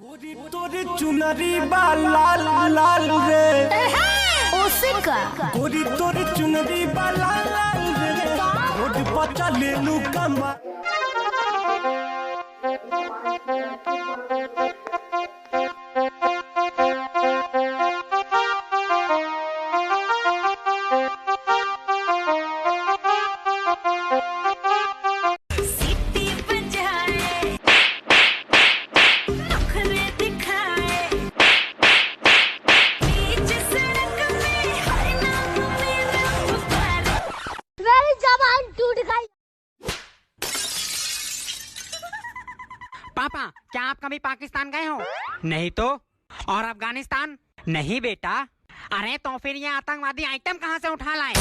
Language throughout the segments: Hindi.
तोरी चुनरी बा लाल लाल रे ओसे का गोरी तोरी चुनरी बा लाल लाल रे रोड पर चले लू कमा पापा, क्या आप कभी पाकिस्तान गए हो? नहीं तो। और अफगानिस्तान? नहीं बेटा। अरे तो फिर ये आतंकवादी आइटम कहाँ से उठा लाए?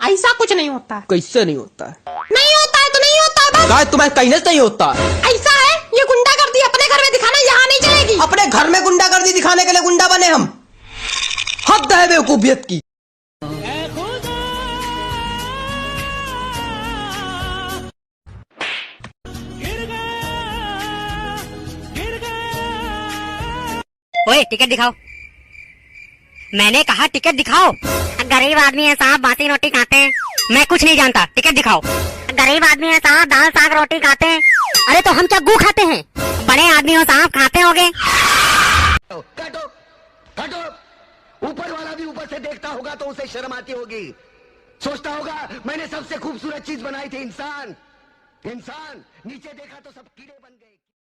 ऐसा कुछ नहीं होता। कैसे नहीं होता है? नहीं होता है तो नहीं होता है बस। गाय तुम्हें कहने से नहीं होता। ऐसा है, ये गुंडागर्दी अपने घर में दिखाना यहाँ नहीं चलेगी। अपने घर में गुंडागर्दी दिखाने के लिए गुंडा बने हम? हद है बेवकूफियत की। ओए, टिकट दिखाओ। मैंने कहा टिकट दिखाओ। गरीब आदमी है साहब, बासी रोटी खाते हैं। मैं कुछ नहीं जानता, टिकट दिखाओ। गरीब आदमी है साहब, दाल साग रोटी खाते हैं। अरे तो हम क्या गू खाते हैं? बड़े आदमी हो साहब, खाते होगे। काटो काटो। ऊपर वाला भी ऊपर से देखता होगा तो उसे शर्म आती होगी। सोचता होगा मैंने सबसे खूबसूरत चीज बनाई थी, इंसान। इंसान नीचे देखा तो सब कीड़े बन गए।